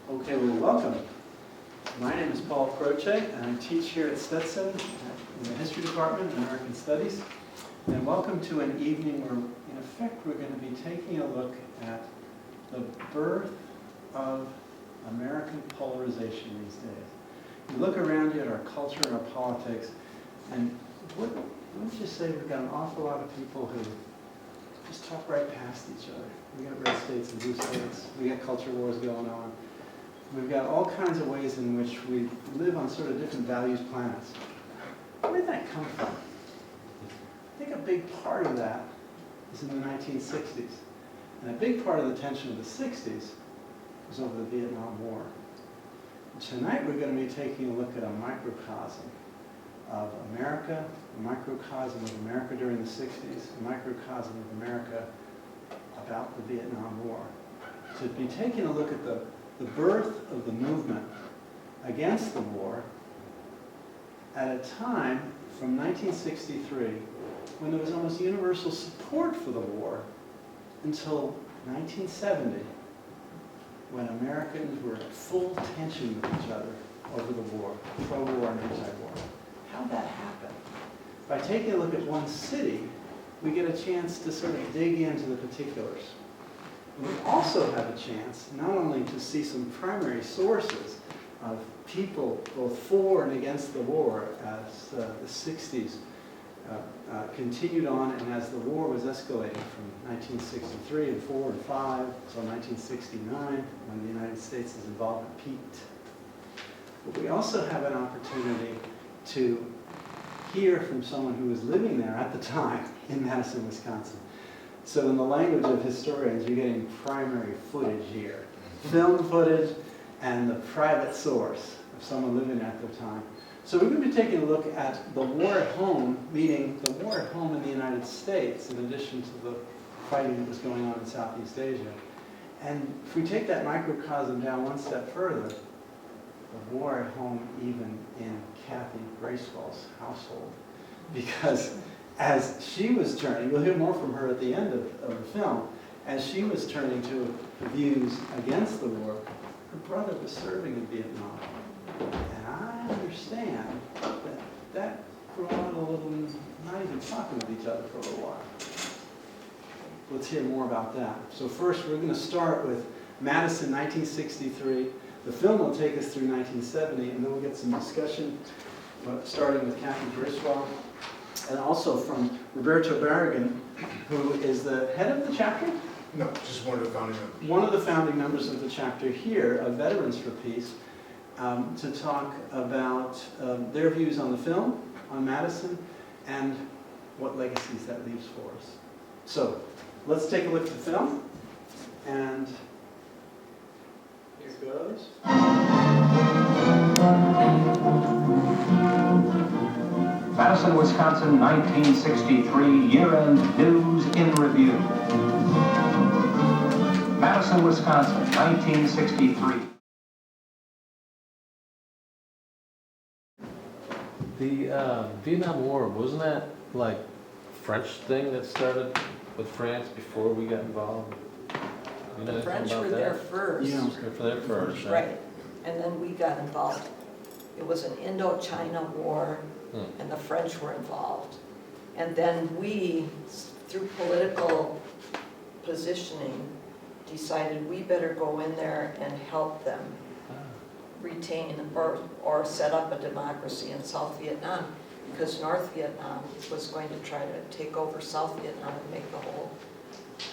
Okay, well, welcome. My name is Paul Croce, and I teach here at Stetson in the History Department in American Studies. And welcome to an evening where, in effect, we're going to be taking a look at the birth of American polarization these days. You look around you at our culture and our politics, and wouldn't you say we've got an awful lot of people who just talk right past each other. We got red states and blue states. We got culture wars going on. We've got all kinds of ways in which we live on sort of different values planets. Where did that come from? I think a big part of that is in the 1960s. And a big part of the tension of the 60s was over the Vietnam War. And tonight we're going to be taking a look at a microcosm of America, a microcosm of America during the 60s, a microcosm of America about the Vietnam War. To be taking a look at the birth of the movement against the war at a time from 1963 when there was almost universal support for the war until 1970 when Americans were at full tension with each other over the war, pro-war and anti-war. How'd that happen? By taking a look at one city, we get a chance to sort of dig into the particulars. We also have a chance not only to see some primary sources of people both for and against the war as the 60s continued on and as the war was escalating from 1963 and 4 and 5 until 1969 when the United States' involvement peaked. But we also have an opportunity to hear from someone who was living there at the time in Madison, Wisconsin. So in the language of historians, you're getting primary footage here. Film footage and the private source of someone living at the time. So we're going to be taking a look at the war at home, meaning the war at home in the United States, in addition to the fighting that was going on in Southeast Asia. And if we take that microcosm down one step further, the war at home even in Kathy Bracewell's household. Because as she was turning, we'll hear more from her at the end of the film, as she was turning to views against the war, her brother was serving in Vietnam. And I understand that brought a little, not even talking with each other for a little while. Let's hear more about that. So first we're going to start with Madison, 1963. The film will take us through 1970, and then we'll get some discussion, starting with Kathy Bracewell, and also from Roberto Barragan, who is the head of the chapter? No, just one of the founding members. One of the founding members of the chapter here, of Veterans for Peace, to talk about their views on the film, on Madison, and what legacies that leaves for us. So, let's take a look at the film, and here goes. Madison, Wisconsin, 1963, year-end news in review. Madison, Wisconsin, 1963. The Vietnam War, wasn't that like French thing that started with France before we got involved? You know The French anything were about there that? first. Yeah. They were there first, Right, and then we got involved. It was an Indochina war, and the French were involved. And then we, through political positioning, decided we better go in there and help them retain or set up a democracy in South Vietnam, because North Vietnam was going to try to take over South Vietnam and make the whole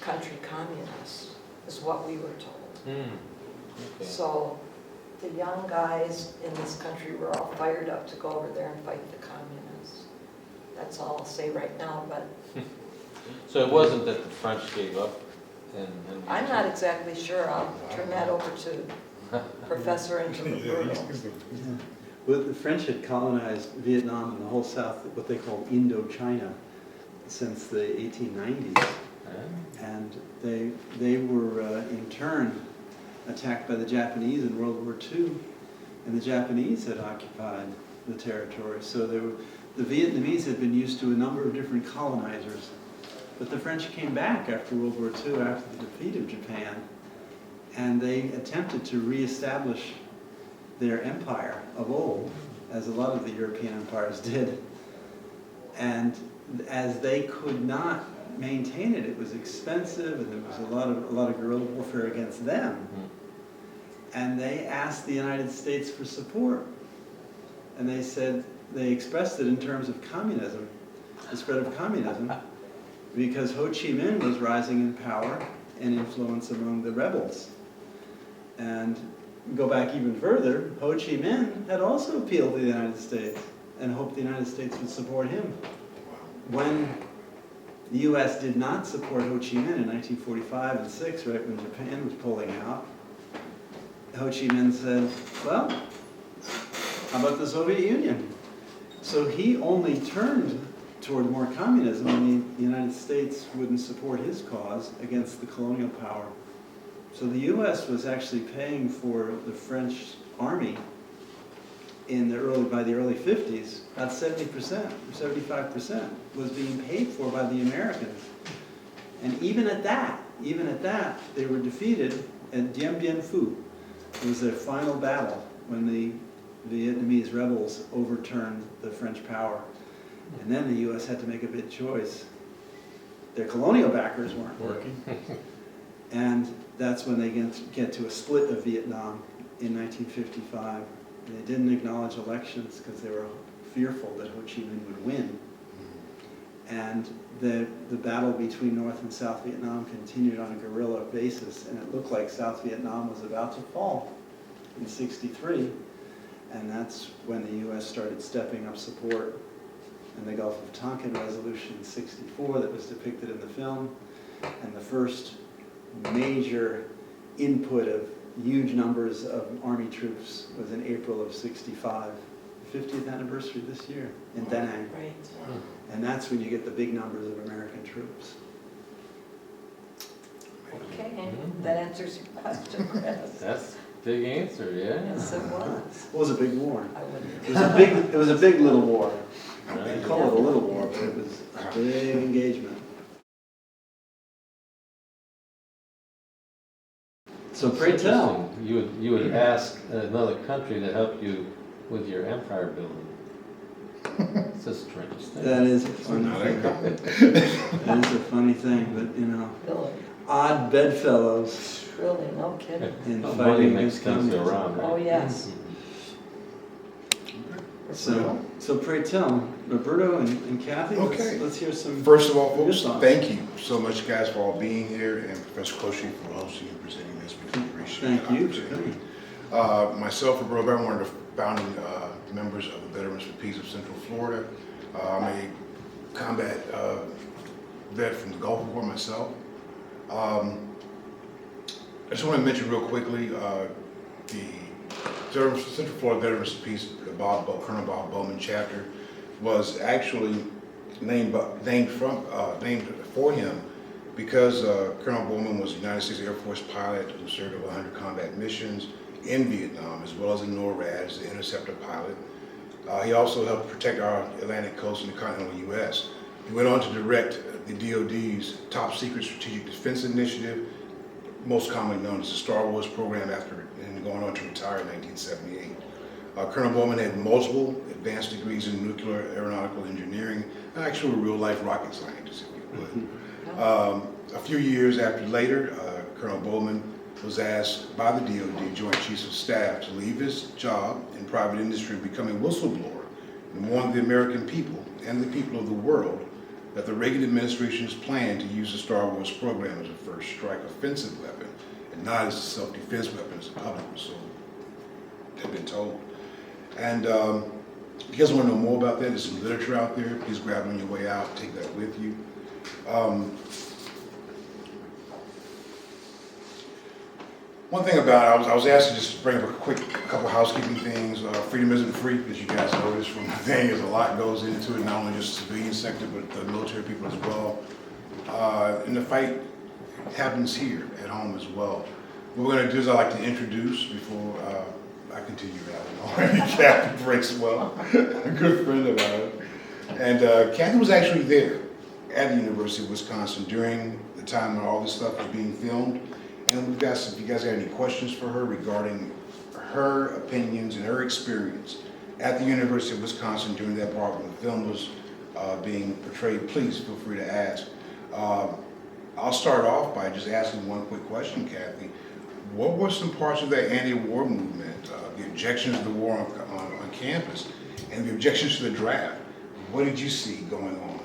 country communist, is what we were told. Okay. So the young guys in this country were all fired up to go over there and fight the communists. That's all I'll say right now, but So it wasn't that the French gave up? And I'm not exactly sure. I'll turn that over to Professor and to Roberto. Well, the French had colonized Vietnam and the whole South, what they called Indochina, since the 1890s. And they were in turn attacked by the Japanese in World War II, and the Japanese had occupied the territory. So the Vietnamese had been used to a number of different colonizers, but the French came back after World War II, after the defeat of Japan, and they attempted to reestablish their empire of old, as a lot of the European empires did. And as they could not maintain it, it was expensive, and there was a lot of guerrilla warfare against them. And they asked the United States for support. And they said, they expressed it in terms of communism, the spread of communism, because Ho Chi Minh was rising in power and influence among the rebels. And go back even further, Ho Chi Minh had also appealed to the United States and hoped the United States would support him. When the U.S. did not support Ho Chi Minh in 1945 and 6, right when Japan was pulling out, Ho Chi Minh said, well, how about the Soviet Union? So he only turned toward more communism when the United States wouldn't support his cause against the colonial power. So the U.S. was actually paying for the French army by the early 50s, about 70% or 75% was being paid for by the Americans. And even at that, they were defeated at Dien Bien Phu. It was their final battle when the Vietnamese rebels overturned the French power. And then the U.S. had to make a big choice. Their colonial backers weren't working. And that's when they get to a split of Vietnam in 1955. They didn't acknowledge elections because they were fearful that Ho Chi Minh would win. And the battle between North and South Vietnam continued on a guerrilla basis, and it looked like South Vietnam was about to fall in '63. And that's when the U.S. started stepping up support, and the Gulf of Tonkin Resolution in '64 that was depicted in the film, and the first major input of huge numbers of Army troops was in April of '65, the 50th anniversary this year in Da Nang. Right. And that's when you get the big numbers of American troops. Okay, that answers your question, Chris. That's a big answer, yeah. Yes, it was. It was a big war. I wouldn't. It was a big little war. They Right. call it a little war, but it was a big engagement. So pray tell. Interesting. You would ask another country to help you with your empire building. It's a strange thing. That is a funny thing. That is a funny thing, but Really, odd bedfellows really, no kidding. in Money fighting makes against things go communism. around, right? Oh, yes. So pray tell, Roberto and Kathy, Okay. let's hear some. First of all, Your folks, thoughts. thank you so much, guys, for all being here, and Professor Croce for hosting and presenting this. We appreciate Thank the you for opportunity. coming. Myself, Roberto, I'm one of the founding members of the Veterans for Peace of Central Florida. I'm a combat vet from the Gulf War myself. I just want to mention real quickly the Central Florida Veterans for Peace, the Colonel Bob Bowman chapter, was actually named for him because Colonel Bowman was a United States Air Force pilot who served over 100 combat missions in Vietnam, as well as in NORAD as the interceptor pilot. He also helped protect our Atlantic coast and the continental U.S. He went on to direct the DoD's top secret strategic defense initiative, most commonly known as the Star Wars program, and going on to retire in 1978. Colonel Bowman had multiple advanced degrees in nuclear aeronautical engineering, actual real-life rocket scientist, if you would. A few years later, Colonel Bowman was asked by the DoD Joint Chiefs of Staff to leave his job in private industry and become a whistleblower and warn the American people and the people of the world that the Reagan administration's plan to use the Star Wars program as a first strike offensive weapon and not as a self-defense weapon as the public was so had been told. And if you guys want to know more about that, there's some literature out there. Please grab it on your way out, take that with you. One thing about it, I was asked to just bring up a couple housekeeping things. Freedom isn't free, as you guys noticed from the thing. There's a lot goes into it, not only just the civilian sector, but the military people as well. And the fight happens here at home as well. What we're going to do is I'd like to introduce, before I continue, Kathy Bracewell, a good friend of ours. And Kathy was actually there at the University of Wisconsin during the time when all this stuff was being filmed. And we've got some, if you guys got any questions for her regarding her opinions and her experience at the University of Wisconsin during that part when the film was being portrayed, please feel free to ask. I'll start off by just asking one quick question, Kathy. What were some parts of that anti-war movement, the objections to the war on campus, and the objections to the draft? What did you see going on?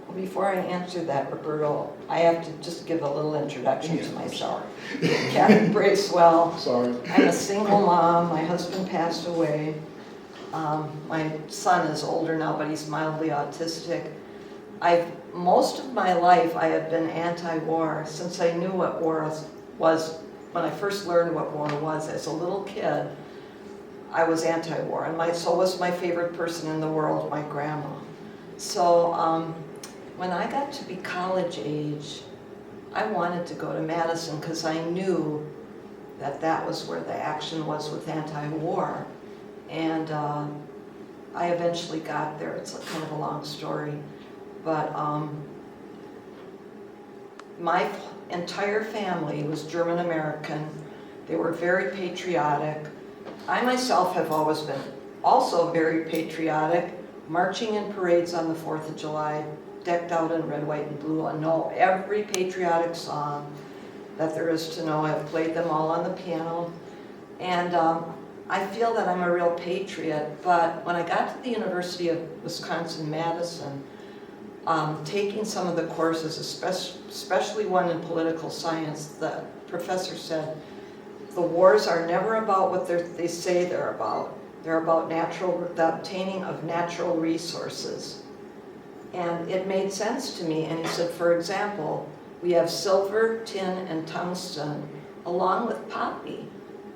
Well, before I answer that, Roberto, I have to just give a little introduction to myself. Kathy Bracewell. Sorry. I'm a single mom. My husband passed away. My son is older now, but he's mildly autistic. Most of my life I have been anti-war since I knew what war was. When I first learned what war was as a little kid, I was anti-war, and so was my favorite person in the world, my grandma. So when I got to be college age, I wanted to go to Madison because I knew that was where the action was with anti-war. And I eventually got there. It's kind of a long story. But my entire family was German American. They were very patriotic. I myself have always been also very patriotic, marching in parades on the 4th of July, decked out in red, white, and blue. I know every patriotic song that there is to know. I've played them all on the piano. And I feel that I'm a real patriot, but when I got to the University of Wisconsin-Madison, taking some of the courses, especially one in political science, the professor said, the wars are never about what they say they're about. They're about the obtaining of natural resources. And it made sense to me, and he said, for example, we have silver, tin, and tungsten, along with poppy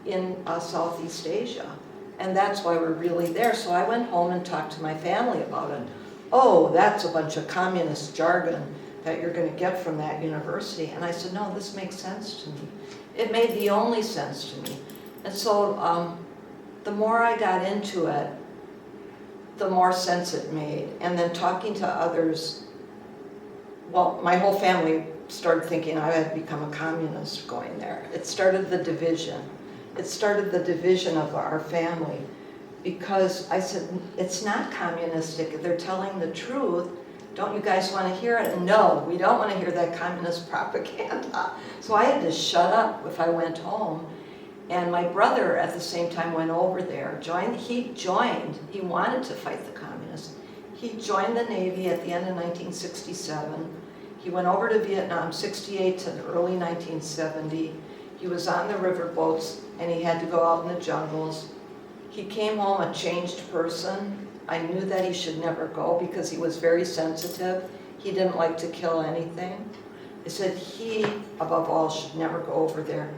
in Southeast Asia. And that's why we're really there. So I went home and talked to my family about it. Oh, that's a bunch of communist jargon that you're going to get from that university. And I said, no, this makes sense to me. It made the only sense to me. And so the more I got into it, the more sense it made. And then talking to others, well, my whole family started thinking I had become a communist going there. It started the division. It started the division of our family. Because I said, it's not communistic, they're telling the truth. Don't you guys want to hear it? And no, we don't want to hear that communist propaganda. So I had to shut up if I went home. And my brother at the same time went over there, he wanted to fight the communists. He joined the Navy at the end of 1967. He went over to Vietnam, 68 to early 1970. He was on the river boats and he had to go out in the jungles. He came home a changed person. I knew that he should never go because he was very sensitive. He didn't like to kill anything. I said he, above all, should never go over there.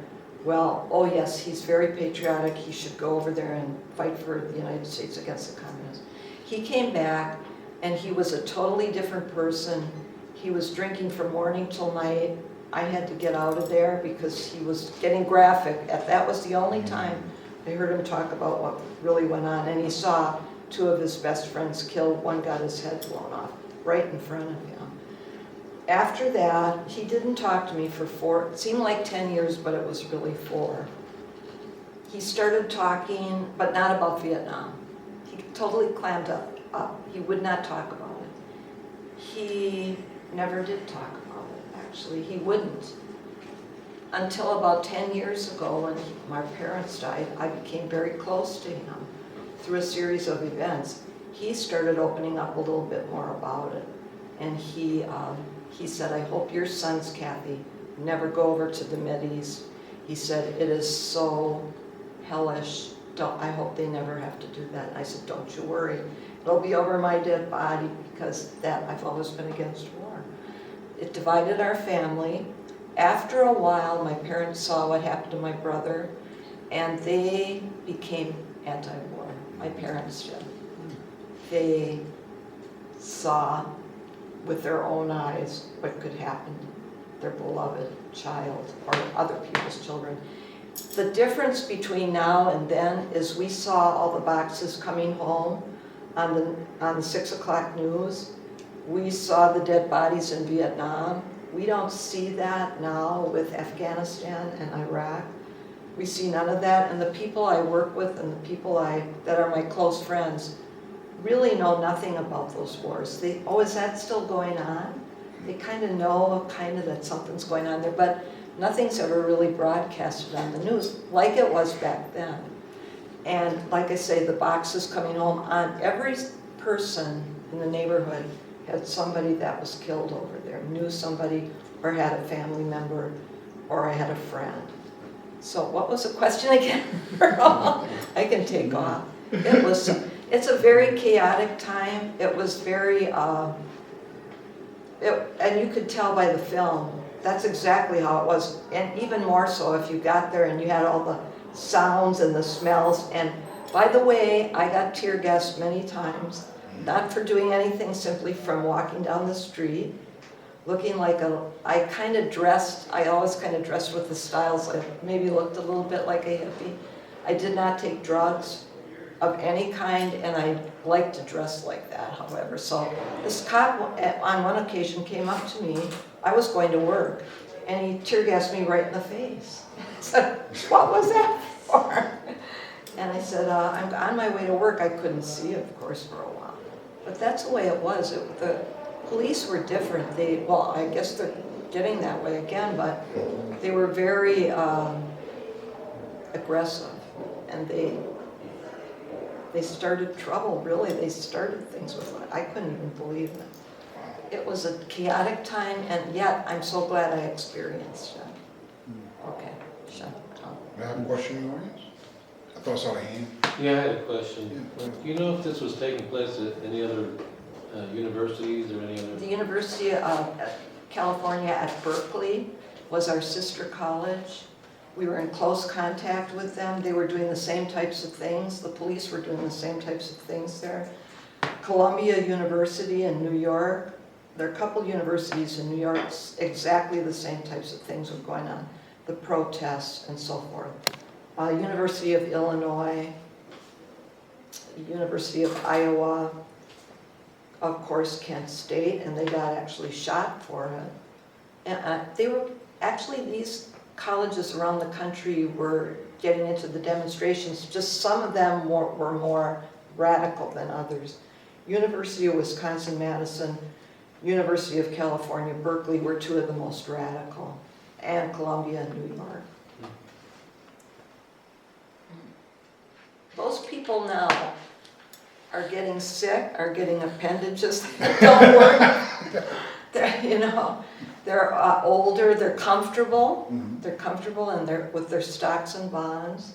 Well, oh yes, he's very patriotic. He should go over there and fight for the United States against the communists. He came back and he was a totally different person. He was drinking from morning till night. I had to get out of there because he was getting graphic. That was the only time I heard him talk about what really went on, and he saw two of his best friends killed. One got his head blown off right in front of him. After that, he didn't talk to me for it seemed like 10 years, but it was really 4. He started talking, but not about Vietnam. He totally clammed up. He would not talk about it. He never did talk about it, actually. He wouldn't. Until about 10 years ago, when my parents died, I became very close to him through a series of events. He started opening up a little bit more about it. And he said, I hope your sons, Kathy, never go over to the Mideast. He said, it is so hellish. I hope they never have to do that. And I said, don't you worry. It'll be over my dead body because I've always been against war. It divided our family. After a while, my parents saw what happened to my brother, and they became anti-war. My parents did. They saw with their own eyes what could happen to their beloved child or other people's children. The difference between now and then is we saw all the boxes coming home on the 6 o'clock news. We saw the dead bodies in Vietnam. We don't see that now with Afghanistan and Iraq. We see none of that, and the people I work with and the people that are my close friends really know nothing about those wars. Oh, is that still going on? They kind of know that something's going on there, but nothing's ever really broadcasted on the news like it was back then. And like I say, the boxes coming home, on every person in the neighborhood had somebody that was killed over there, knew somebody or had a family member or I had a friend. So what was the question again? I can take off. It's a very chaotic time. It was very, and you could tell by the film, that's exactly how it was. And even more so if you got there and you had all the sounds and the smells. And by the way, I got tear gassed many times, not for doing anything, simply from walking down the street, looking like I always kind of dressed with the styles. I maybe looked a little bit like a hippie. I did not take drugs of any kind, and I like to dress like that, however. So this cop on one occasion came up to me. I was going to work, and he tear gassed me right in the face. I said, what was that for? And I said, I'm on my way to work. I couldn't see, of course, for a while. But that's the way it was. The police were different. Well, I guess they're getting that way again, but they were very aggressive, and they started trouble, really. They started things with it. I couldn't even believe it. It was a chaotic time, and yet I'm so glad I experienced it. Okay, shut up. I have a question in the audience? I thought I saw a hand. Yeah, I had a question. Do you know if this was taking place at any other universities or any other? The University of California at Berkeley was our sister college. We were in close contact with them. They were doing the same types of things. The police were doing the same types of things there. Columbia University in New York. There are a couple universities in New York, exactly the same types of things were going on. The protests and so forth. University of Illinois, University of Iowa, of course Kent State, and they got actually shot for it. And they were, actually these colleges around the country were getting into the demonstrations, just some of them were more radical than others. University of Wisconsin-Madison, University of California, Berkeley were two of the most radical, and Columbia and New York. Most people now are getting sick, are getting appendages that don't work. They're older, they're comfortable. They're comfortable and they're with their stocks and bonds.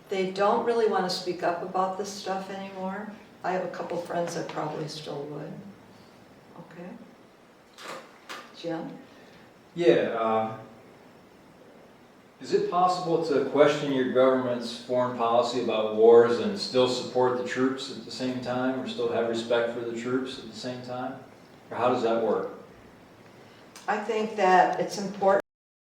They don't really want to speak up about this stuff anymore. I have a couple friends that probably still would. Okay. Jim? Yeah. Is it possible to question your government's foreign policy about wars and still support the troops at the same time, or still have respect for the troops at the same time? Or how does that work? I think that it's important